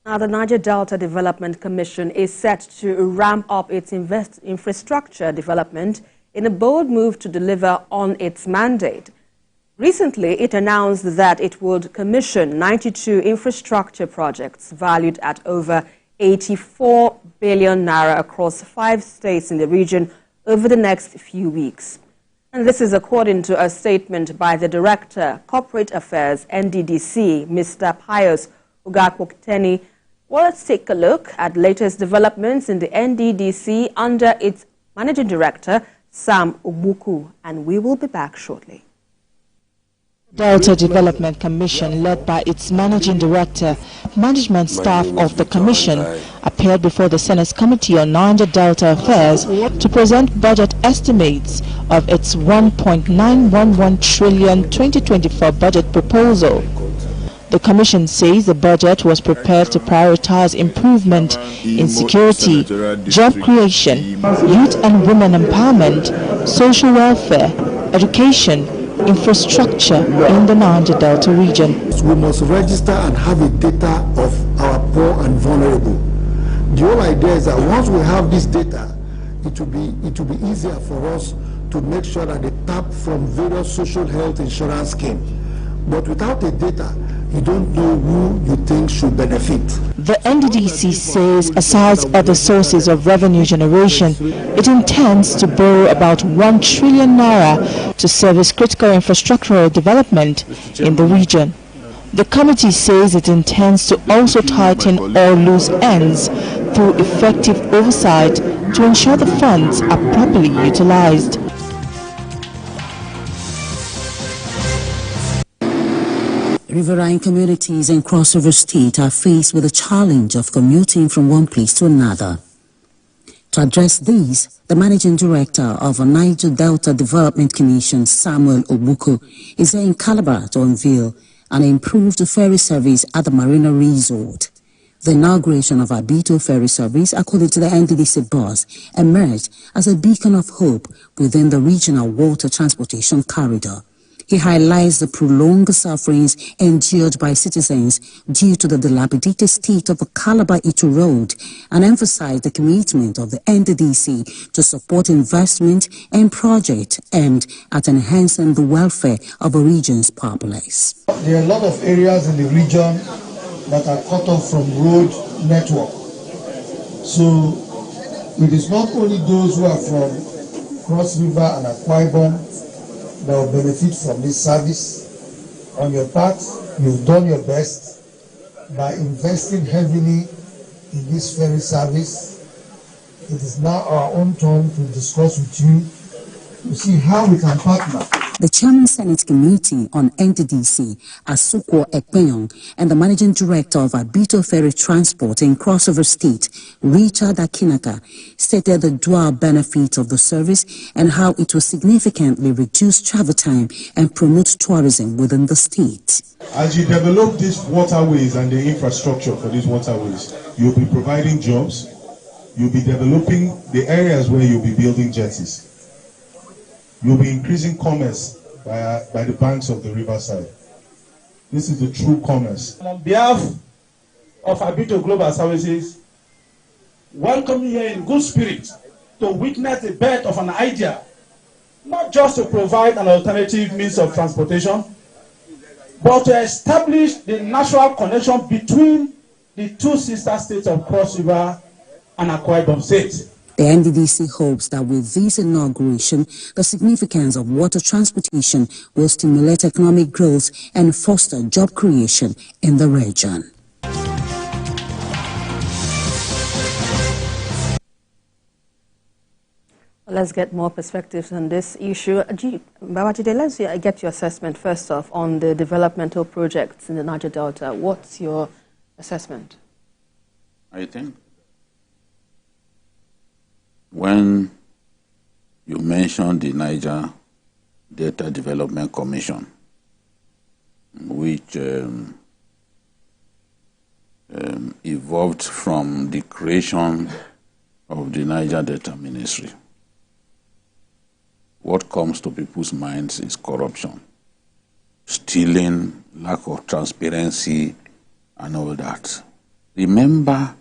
Now, the Niger Delta Development Commission is set to ramp up its infrastructure development in a bold move to deliver on its mandate. Recently, it announced that it would commission 92 infrastructure projects valued at over 84 billion naira across 5 states in the region over the next few weeks. And this is according to a statement by the Director, Corporate Affairs, NDDC, Mr. Pius Ughakpoteni. Well, let's take a look at latest developments in the NDDC under its Managing Director, Sam Ogbuku, and we will be back shortly. Delta Development Commission, led by its Managing Director, management staff of the Commission, appeared before the Senate's Committee on Niger Delta Affairs to present budget estimates of its 1.911 trillion 2024 budget proposal. The Commission says the budget was prepared to prioritize improvement in security, job creation, youth and women empowerment, social welfare, education, infrastructure in the Niger Delta region. We must register and have a data of our poor and vulnerable. The whole idea is that once we have this data, it will be easier for us to make sure that they tap from various social health insurance schemes. But without the data, you don't know who you think should benefit. The NDDC says, aside other sources of revenue generation, it intends to borrow about 1 trillion naira to service critical infrastructural development in the region. The committee says it intends to also tighten all loose ends through effective oversight to ensure the funds are properly utilized. Riverine communities in Cross River State are faced with the challenge of commuting from one place to another. To address these, the Managing Director of the Niger Delta Development Commission, Samuel Ogbuku, is here in Calabar to unveil an improved ferry service at the Marina Resort. The inauguration of Abito ferry service, according to the NDDC boss, emerged as a beacon of hope within the regional water transportation corridor. He highlights the prolonged sufferings endured by citizens due to the dilapidated state of the Calabar-Itu Road and emphasized the commitment of the NDDC to support investment and projects aimed at enhancing the welfare of the region's populace. There are a lot of areas in the region that are cut off from road network. So it is not only those who are from Cross River and Akwa Ibom that will benefit from this service. On your part, you've done your best by investing heavily in this ferry service. It is now our own turn to discuss with you to see how we can partner. The Chairman Senate Committee on NDDC, Asuko Ekpenyong, and the Managing Director of Abito Ferry Transport in Cross River State, Richard Akinaka, stated the dual benefits of the service and how it will significantly reduce travel time and promote tourism within the state. As you develop these waterways and the infrastructure for these waterways, you'll be providing jobs, you'll be developing the areas where you'll be building jetties. You'll be increasing commerce by the banks of the riverside. This is the true commerce. On behalf of Abito Global Services, welcome you here in good spirit to witness the birth of an idea, not just to provide an alternative means of transportation, but to establish the natural connection between the two sister states of Cross River and Akwa Ibom State. The NDDC hopes that with this inauguration, the significance of water transportation will stimulate economic growth and foster job creation in the region. Let's get more perspectives on this issue. Babajide, let's get your assessment first off on the developmental projects in the Niger Delta. What's your assessment? I think when you mentioned the Niger Delta Development Commission, which evolved from the creation of the Niger Delta Ministry, what comes to people's minds is corruption, stealing, lack of transparency, and all that. remember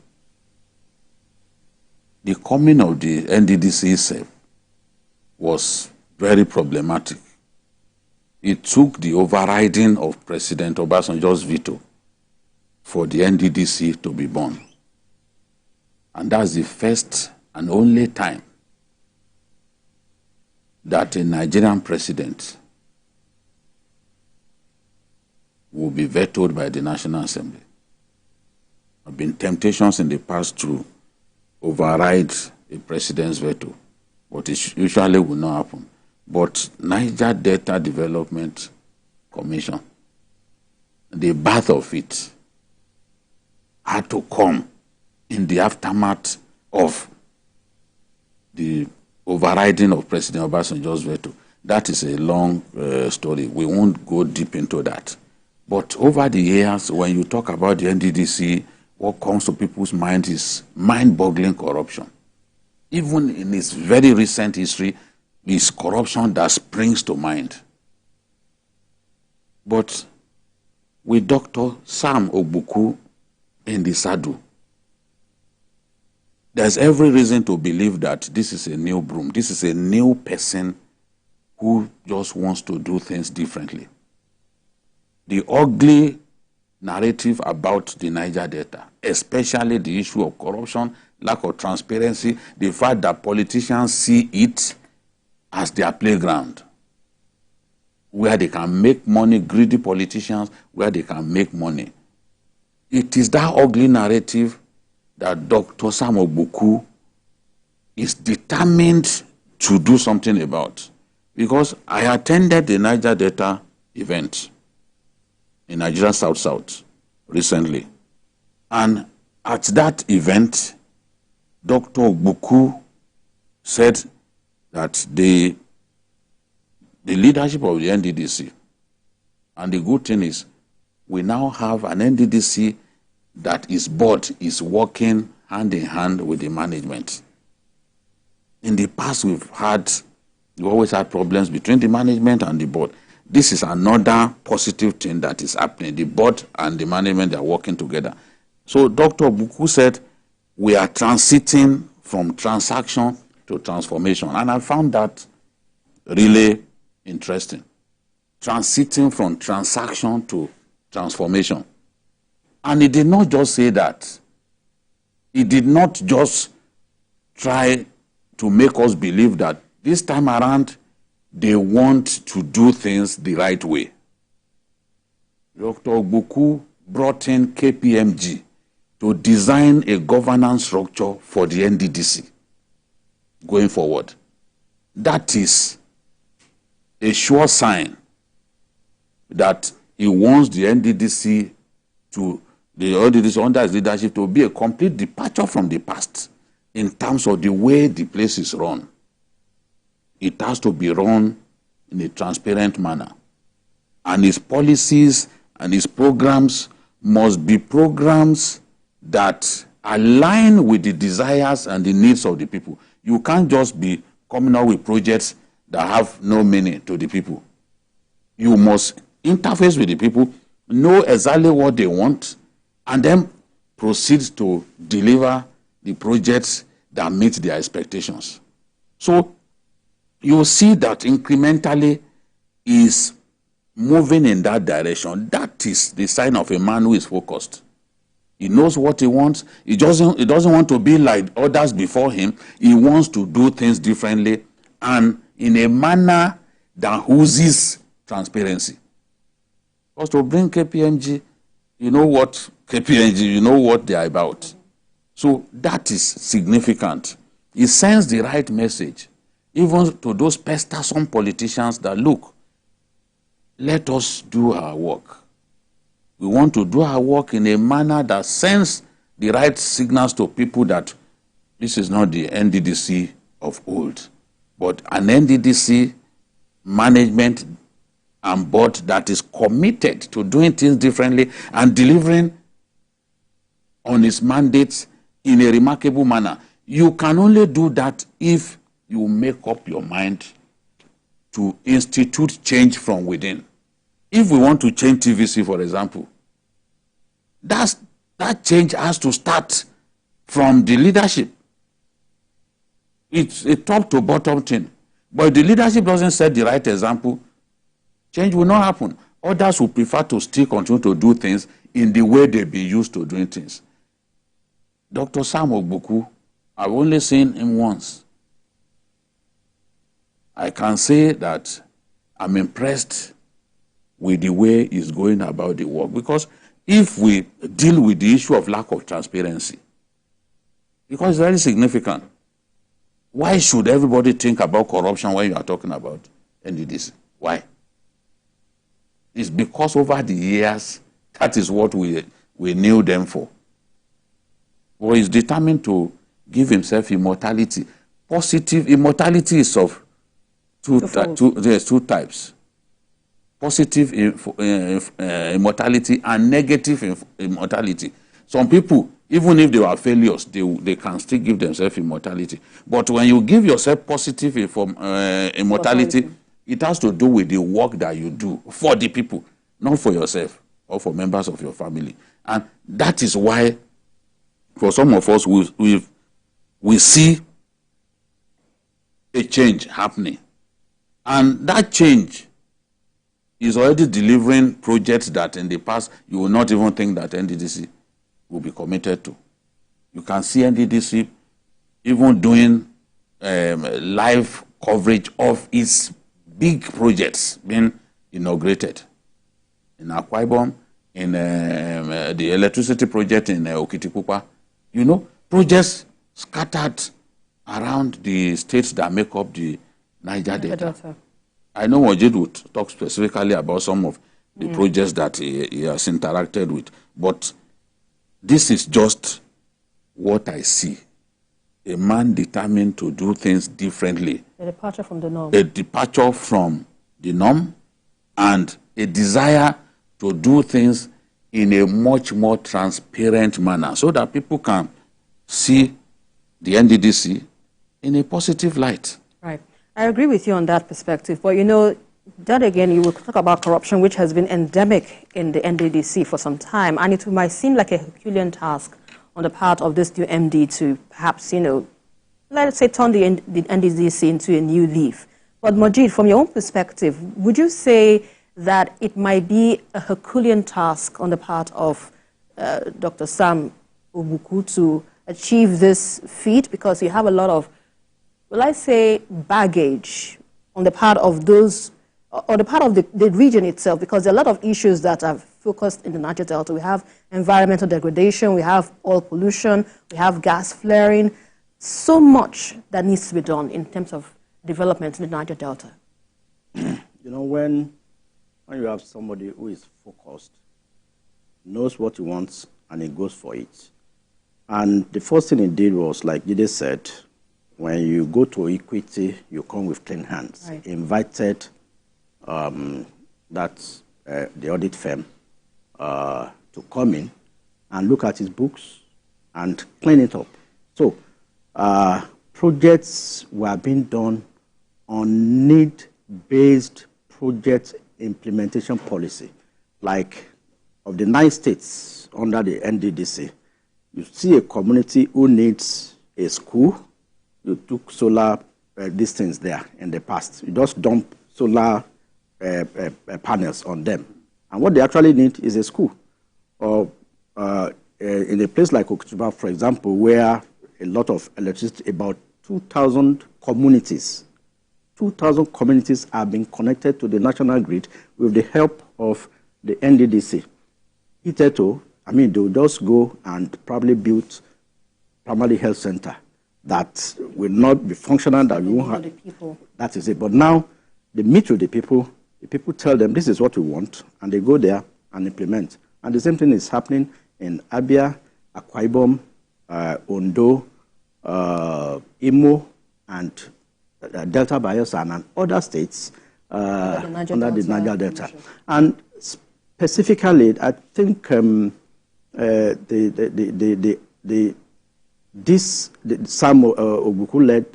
the coming of the NDDC itself was very problematic. It took the overriding of President Obasanjo's veto for the NDDC to be born. And that's the first and only time that a Nigerian president will be vetoed by the National Assembly. There have been temptations in the past to override a president's veto, but it usually will not happen. But Niger Delta Development Commission, the birth of it had to come in the aftermath of the overriding of President Obasanjo's veto. That is a long story. We won't go deep into that. But over the years, when you talk about the NDDC, what comes to people's mind is mind-boggling corruption. Even in its very recent history, it's corruption that springs to mind. But with Dr. Sam Ogbuku in the saddle, there's every reason to believe that this is a new broom. This is a new person who just wants to do things differently. The ugly narrative about the Niger Delta, especially the issue of corruption, lack of transparency, the fact that politicians see it as their playground, where they can make money, greedy politicians, where they can make money. It is that ugly narrative that Dr. Sam Ogbuku is determined to do something about. Because I attended the Niger Delta event in Nigeria South recently. And at that event, Dr. Ogbuku said that the leadership of the NDDC, and the good thing is, we now have an NDDC that is board is working hand in hand with the management. In the past, we always had problems between the management and the board. This is another positive thing that is happening. The board and the management are working together. So Dr. Ogbuku said, we are transiting from transaction to transformation. And I found that really interesting. Transiting from transaction to transformation. And he did not just say that. He did not just try to make us believe that this time around they want to do things the right way. Dr. Ogbuku brought in KPMG to design a governance structure for the NDDC going forward. That is a sure sign that he wants the NDDC under his leadership to be a complete departure from the past in terms of the way the place is run. It has to be run in a transparent manner. And his policies and his programs must be programs that align with the desires and the needs of the people. You can't just be coming out with projects that have no meaning to the people. You must interface with the people, know exactly what they want, and then proceed to deliver the projects that meet their expectations. So you see that incrementally is moving in that direction. That is the sign of a man who is focused. He knows what he wants. He doesn't want to be like others before him. He wants to do things differently and in a manner that oozes transparency. Because to bring KPMG, you know what they are about. So that is significant. It sends the right message, even to those pestersome politicians that, look, let us do our work. We want to do our work in a manner that sends the right signals to people that this is not the NDDC of old, but an NDDC management and board that is committed to doing things differently and delivering on its mandates in a remarkable manner. You can only do that if you make up your mind to institute change from within. If we want to change TVC, for example, that's that change has to start from the leadership. It's a top to bottom thing. But if the leadership doesn't set the right example, change will not happen. Others will prefer to still continue to do things in the way they've been used to doing things. Dr. Sam Ogbuku, I've only seen him once. I can say that I'm impressed with the way he's going about the work, because if we deal with the issue of lack of transparency, because it's very significant, why should everybody think about corruption when you are talking about NDDC? Why? It's because over the years, that is what we knew them for. Well, he's determined to give himself immortality. Positive immortality is of two types. Positive immortality and negative immortality. Some people, even if they were failures, they can still give themselves immortality. But when you give yourself positive immortality, it has to do with the work that you do for the people, not for yourself or for members of your family. And that is why, for some of us, we see a change happening. And that change is already delivering projects that in the past you will not even think that NDDC will be committed to. You can see NDDC even doing live coverage of its big projects being inaugurated in Akwa Ibom, in the electricity project in Okitipupa. You know, projects scattered around the states that make up the Niger Delta. I know Wajid would talk specifically about some of the projects that he has interacted with, but this is just what I see. A man determined to do things differently. A departure from the norm. A departure from the norm, and a desire to do things in a much more transparent manner so that people can see the NDDC in a positive light. Right. I agree with you on that perspective. But, you know, that again, you will talk about corruption, which has been endemic in the NDDC for some time. And it might seem like a Herculean task on the part of this new MD to perhaps, you know, let's say turn the NDDC into a new leaf. But Majid, from your own perspective, would you say that it might be a Herculean task on the part of Dr. Sam Ogbuku to achieve this feat? Because you have a lot of, will I say, baggage on the part of those, or the part of the region itself, because there are a lot of issues that are focused in the Niger Delta. We have environmental degradation, we have oil pollution, we have gas flaring, so much that needs to be done in terms of development in the Niger Delta. You know, when you have somebody who is focused, knows what he wants, and he goes for it. And the first thing he did was, like Jide said, when you go to equity, you come with clean hands. Right. He invited the audit firm to come in and look at his books and clean it up. So projects were being done on need-based project implementation policy. Like of the 9 states under the NDDC, you see a community who needs a school, you took solar distance there in the past. You just dump solar panels on them. And what they actually need is a school. Or in a place like Okituba, for example, where a lot of electricity, about 2,000 communities are being connected to the national grid with the help of the NDDC. Iteto, I mean, they'll just go and probably build primary health center that will not be functional, that we won't have. The people. That is it. But now they meet with the people tell them this is what we want, and they go there and implement. And the same thing is happening in Abia, Akwa Ibom, Ondo, Imo, and Delta Bayelsa and other states under the Niger Delta. And specifically, I think Sam Ogbuku-led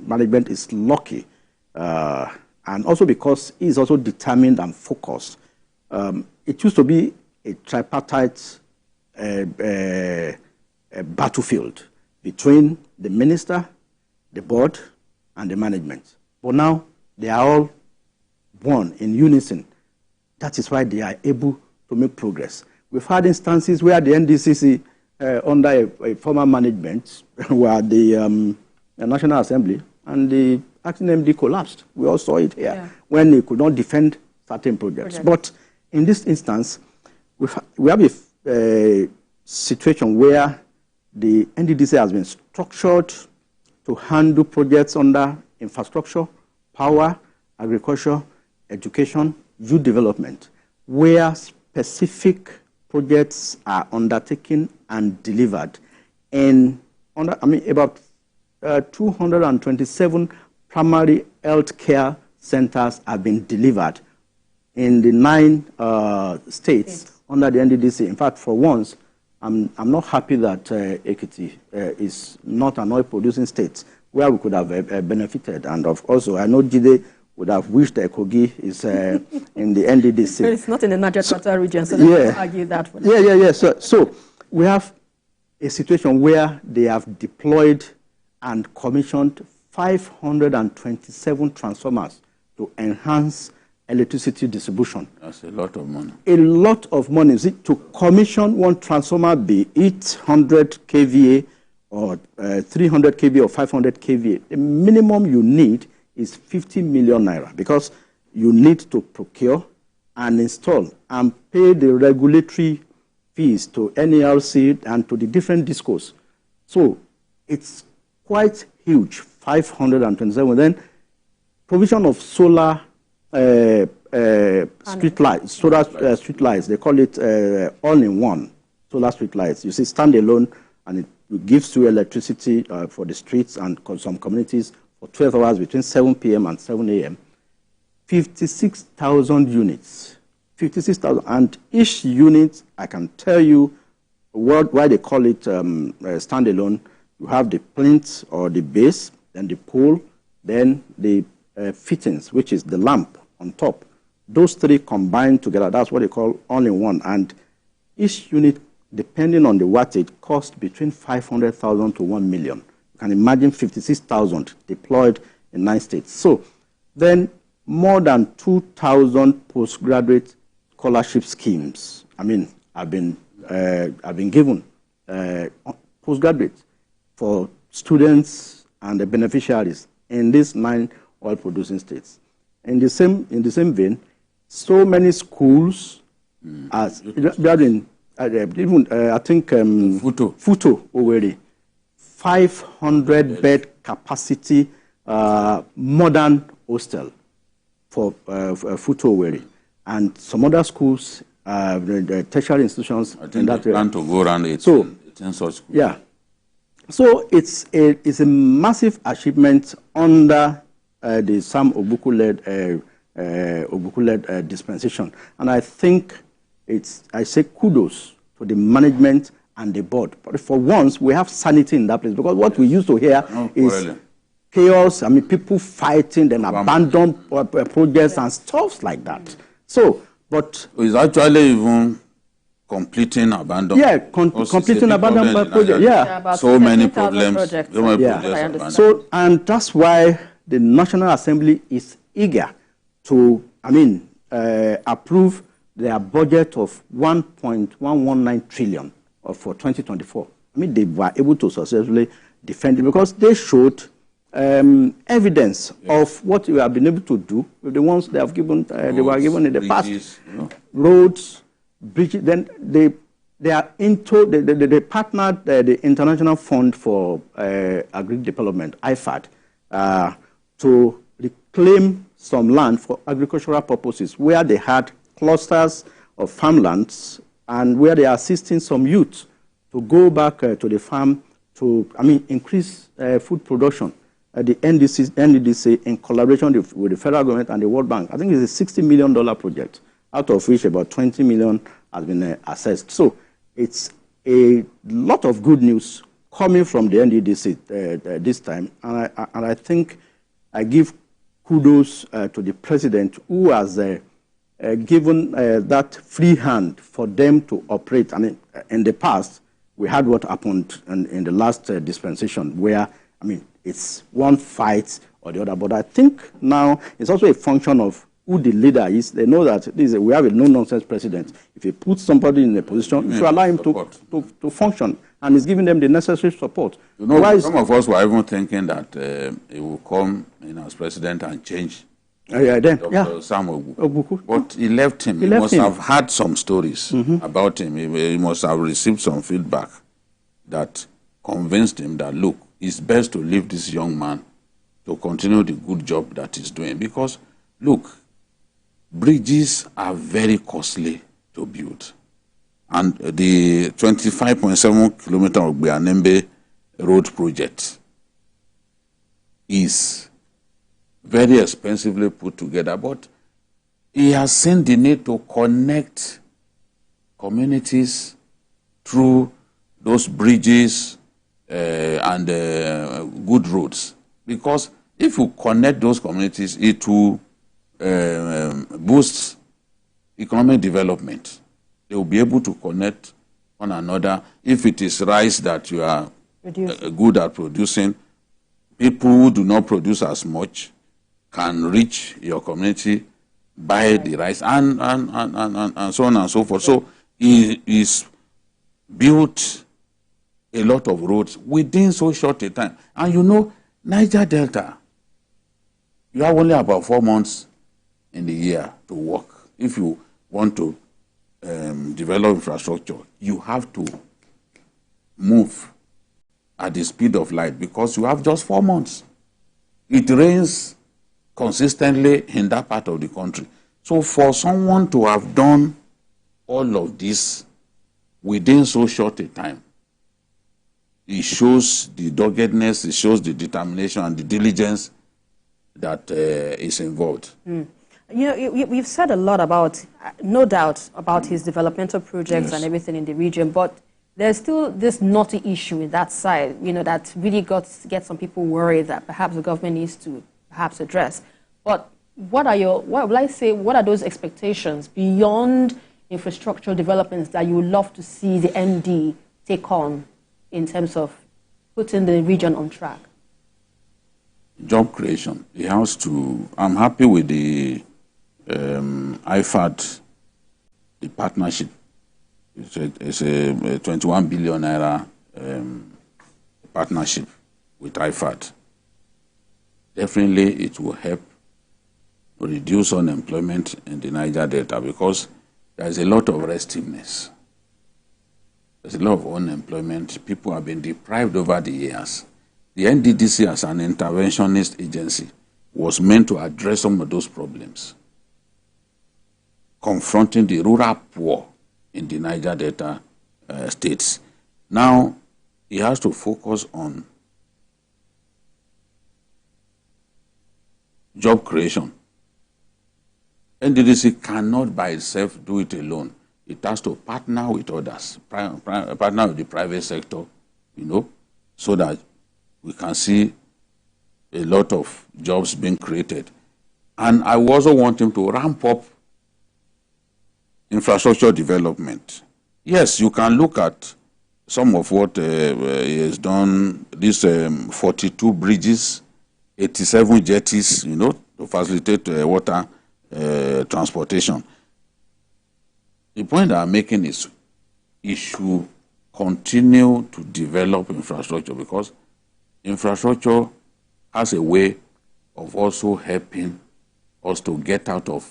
management is lucky, and also because he's also determined and focused. It used to be a tripartite a battlefield between the minister, the board, and the management. But now they are all one in unison. That is why they are able to make progress. We've had instances where the NDCC, under a former management, where the National Assembly and the acting MD collapsed. We all saw it here when they could not defend certain projects. But in this instance, we have a situation where the NDDC has been structured to handle projects under infrastructure, power, agriculture, education, youth development, where specific projects are undertaken and delivered in about 227 primary health care centers have been delivered in the 9 states under the NDDC. In fact, for once, I'm not happy that Ekiti is not an oil-producing state where we could have benefited. And also, I know Jide would have wished that Kogi is in the NDDC. But it's not in the Niger Delta region, so let's argue that for them. Yeah. So we have a situation where they have deployed and commissioned 527 transformers to enhance electricity distribution. That's a lot of money. A lot of money. See, to commission one transformer, be it 100 kVA or 300 kVA or 500 kVA, the minimum you need is 50 million naira, because you need to procure and install and pay the regulatory fees to NERC and to the different discos. So it's quite huge, 527. Then provision of solar street lights, street lights. They call it all-in-one solar street lights. You see, standalone, and it gives you electricity for the streets and some communities for 12 hours between 7 p.m. and 7 a.m. 56,000 units. 56,000. And each unit, I can tell you why they call it standalone. You have the plinth or the base, then the pole, then the fittings, which is the lamp on top. Those three combined together, that's what they call all-in-one. And each unit, depending on the wattage, costs between 500,000 to 1 million. You can imagine 56,000 deployed in 9 states. So then more than 2,000 postgraduate scholarship schemes, have been given postgraduate for students and the beneficiaries in these 9 oil-producing states. In the same vein, so many schools, as even I think Futo already, 500-bed capacity modern hostel for Futo already, and some other schools, the tertiary institutions. I think they plan to go around 18 such schools. Yeah. So it's a massive achievement under the Sam Ogbuku-led dispensation, and I think I say kudos to the management and the board. But for once, we have sanity in that place, because what we used to hear is chaos. People fighting, then abandon projects and stuff like that. So, but it's actually even completing abandoned. Yeah, completing abandoned projects. Yeah, so many problems. So, and that's why the National Assembly is eager to, approve their budget of 1.119 trillion for 2024. They were able to successfully defend it because they showed evidence of what we have been able to do with the ones they have given. They were given in the past. Roads, bridges. Then they are into. They partnered the International Fund for Agri Development (IFAD) to reclaim some land for agricultural purposes, where they had clusters of farmlands and where they are assisting some youth to go back to the farm to, increase food production. The NDDC, in collaboration with the federal government and the World Bank, I think it's a $60 million project, out of which about 20 million has been assessed. So it's a lot of good news coming from the NDDC this time, and I think I give kudos to the president, who has given that free hand for them to operate. I mean, in the past, we had what happened in the last dispensation where, I mean, it's one fight or the other. But I think now it's also a function of who the leader is. They know that we have a no-nonsense president. If he puts somebody in a position, you should allow him to function. And he's giving them the necessary support. You know, some of us were even thinking that he will come as president and change Dr. Sam Ogbuku. But he left him. He must have had some stories about him. He must have received some feedback that convinced him that, look, it's best to leave this young man to continue the good job that he's doing. Because, look, bridges are very costly to build. And the 25.7 kilometer of Bianembe road project is very expensively put together, but he has seen the need to connect communities through those bridges and good roads. Because if you connect those communities, it will boost economic development. They will be able to connect one another. If it is rice that you are good at producing, people who do not produce as much can reach your community, buy the rice, and so on and so forth. So he is built a lot of roads within so short a time. And you know, Niger Delta, you have only about 4 months in the year to work. If you want to develop infrastructure, you have to move at the speed of light because you have just 4 months. It rains consistently in that part of the country. So for someone to have done all of this within so short a time, it shows the doggedness, it shows the determination and the diligence that is involved. You know, we've said a lot about, no doubt, about his developmental projects and everything in the region, but there's still this knotty issue in that side, you know, that really gets some people worried that perhaps the government needs to perhaps address. But what are those expectations beyond infrastructural developments that you would love to see the MD take on in terms of putting the region on track? Job creation. He has to. I'm happy with the IFAD, the partnership. It's a 21 billion naira partnership with IFAD. Definitely, it will help reduce unemployment in the Niger Delta because there's a lot of restiveness. There's a lot of unemployment. People have been deprived over the years. The NDDC, as an interventionist agency, was meant to address some of those problems, confronting the rural poor in the Niger Delta states. Now, he has to focus on job creation. NDDC cannot by itself do it alone. It has to partner with others, partner with the private sector, you know, so that we can see a lot of jobs being created. And I also want him to ramp up infrastructure development. Yes, you can look at some of what he has done, these 42 bridges, 87 jetties, you know, to facilitate water transportation. The point that I'm making is he should continue to develop infrastructure because infrastructure has a way of also helping us to get out of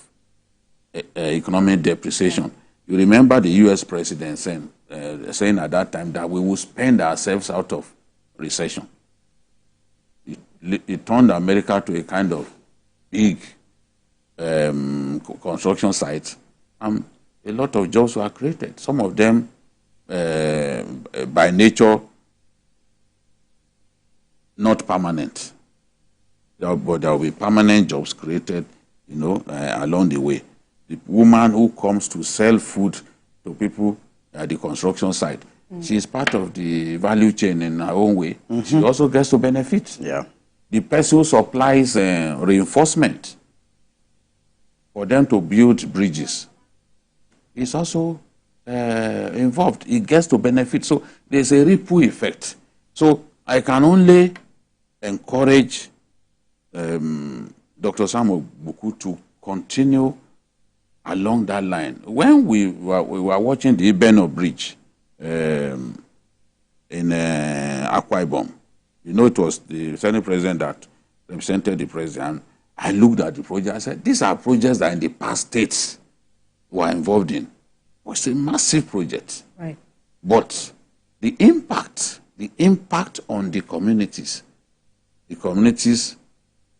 economic depreciation. You remember the U.S. president saying at that time that we will spend ourselves out of recession. It turned America to a kind of big construction site. A lot of jobs were created. Some of them, by nature, not permanent. But there will be permanent jobs created, you know, along the way. The woman who comes to sell food to people at the construction site, she is part of the value chain in her own way. She also gets to benefit. Yeah. The person who supplies reinforcement for them to build bridges, is also involved. It gets to benefit. So there's a ripple effect. So I can only encourage Dr. Sam Ogbuku to continue along that line. When we were watching the Ibeno Bridge in Akwa Ibom, you know, it was the Senate president that represented the president. I looked at the project. I said, these are projects that in the past states were involved in. It was a massive project. Right. But the impact on the communities,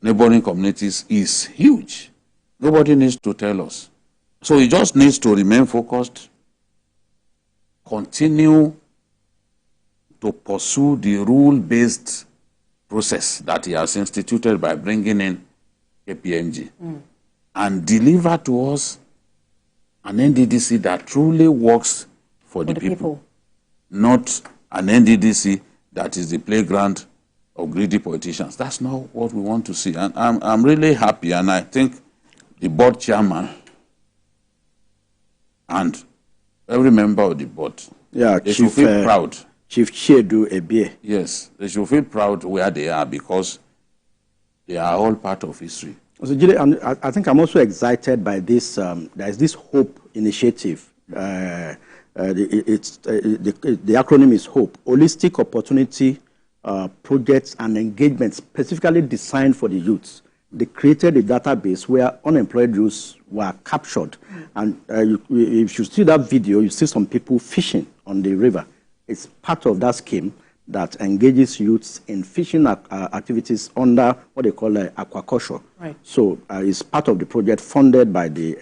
neighboring communities, is huge. Nobody needs to tell us. So he just needs to remain focused, continue to pursue the rule-based process that he has instituted by bringing in KPMG, and deliver to us an NDDC that truly works for the people, not an NDDC that is the playground of greedy politicians. That's not what we want to see. And I'm really happy, and I think the board chairman and every member of the board, they should feel proud. Chief Chedu Ebie. Yes, they should feel proud where they are, because they are all part of history. So, Jide, I think I'm also excited by this. There's this HOPE initiative. The acronym is HOPE, Holistic Opportunity Projects and Engagements, specifically designed for the youths. They created a database where unemployed youths were captured. And if you see that video, you see some people fishing on the river. It's part of that scheme that engages youths in fishing activities under what they call aquaculture. Right. So it's part of the project funded by the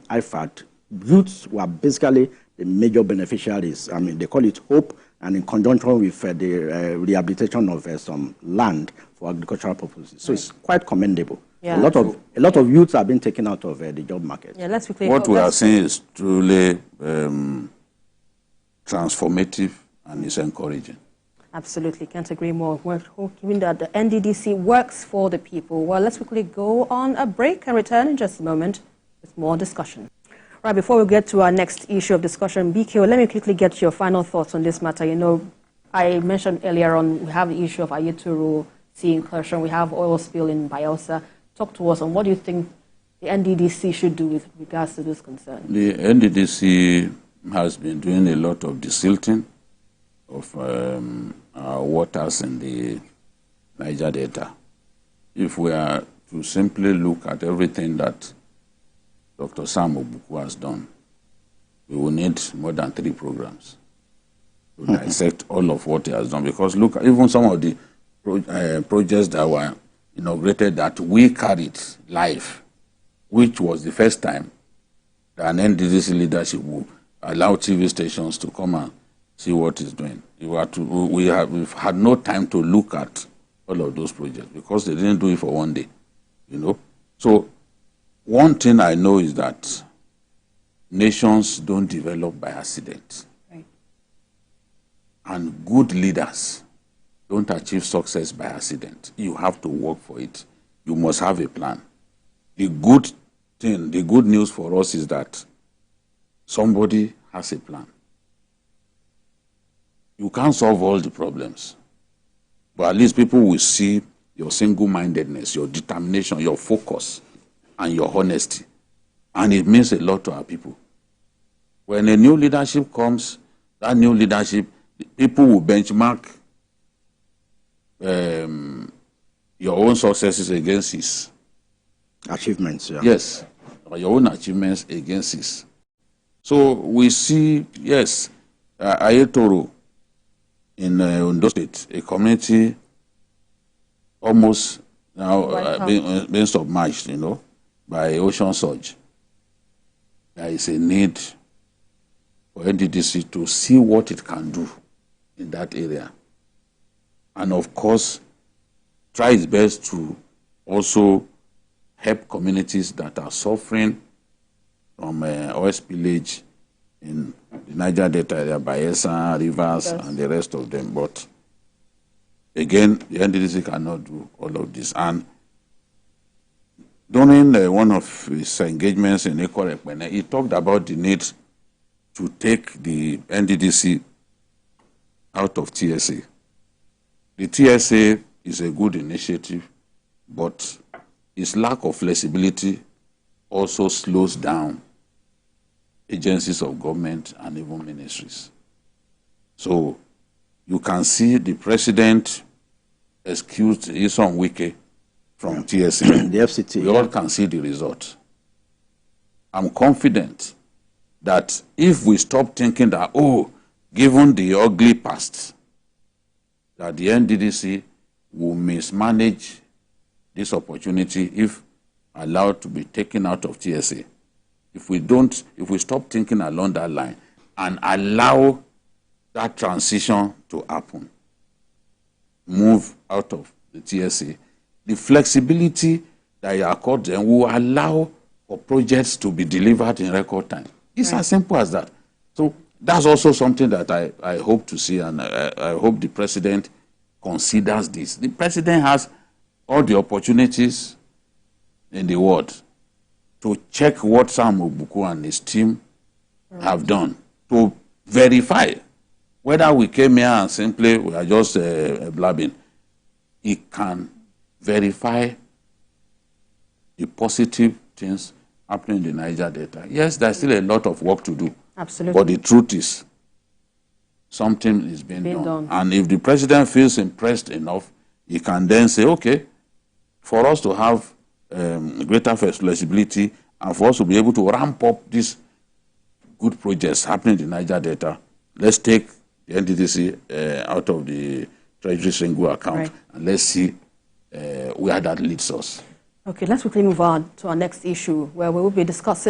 IFAD. Youths were basically the major beneficiaries. I mean, they call it HOPE, and in conjunction with the rehabilitation of some land for agricultural purposes. So it's quite commendable. Yeah. A lot of youths have been taken out of the job market. Yeah, let's quickly. What we are seeing is truly transformative, and is encouraging. Absolutely, can't agree more. We're hoping that the NDDC works for the people. Well, let's quickly go on a break and return in just a moment with more discussion. Right, before we get to our next issue of discussion, BKO, let me quickly get your final thoughts on this matter. You know, I mentioned earlier on, we have the issue of Ayetoro Sea incursion, we have oil spill in Bayelsa. Talk to us on what do you think the NDDC should do with regards to this concern. The NDDC has been doing a lot of desilting of our waters in the Niger Delta. If we are to simply look at everything that Dr. Sam Ogbuku has done, we will need more than 3 programs to dissect all of what he has done. Because look, even some of the projects that were inaugurated that we carried live, which was the first time that an NDDC leadership will allow TV stations to come and see what he's doing. We've had no time to look at all of those projects because they didn't do it for one day, you know. So one thing I know is that nations don't develop by accident. Right. And good leaders don't achieve success by accident. You have to work for it. You must have a plan. The good news for us is that somebody has a plan. You can't solve all the problems, but at least people will see your single-mindedness, your determination, your focus, and your honesty. And it means a lot to our people. When a new leadership comes, that new leadership, people will benchmark your own successes against his achievements. Yeah. Yes, your own achievements against his. So we see, yes, Ayetoro in Ondo State, a community almost now being submerged, you know, by ocean surge. There is a need for NDDC to see what it can do in that area. And of course, try its best to also help communities that are suffering from oil spillage in the Niger Delta area, Bayelsa, rivers, and the rest of them. But again, the NDDC cannot do all of this. And During one of his engagements in Ekwe, he talked about the need to take the NDDC out of TSA. The TSA is a good initiative, but its lack of flexibility also slows down agencies of government and even ministries. So you can see the president excused Isom Wike from TSA. The FCT. We all can see the result. I'm confident that if we stop thinking that, oh, given the ugly past, that the NDDC will mismanage this opportunity if allowed to be taken out of TSA. If we stop thinking along that line and allow that transition to happen, move out of the TSA, the flexibility that you accord them will allow for projects to be delivered in record time. It's as simple as that. So that's also something that I hope to see, and I hope the president considers this. The president has all the opportunities in the world to check what Sam Ogbuku and his team have done, to verify whether we came here and simply we are just blabbing. He can verify the positive things happening in the Niger Delta. Yes, there's still a lot of work to do. Absolutely. But the truth is, something is being done. And if the president feels impressed enough, he can then say, okay, for us to have greater flexibility and for us to be able to ramp up these good projects happening in the Niger Delta, let's take the NDDC out of the Treasury single account, and let's see where that leads us. Okay, let's quickly move on to our next issue, where we will be discussing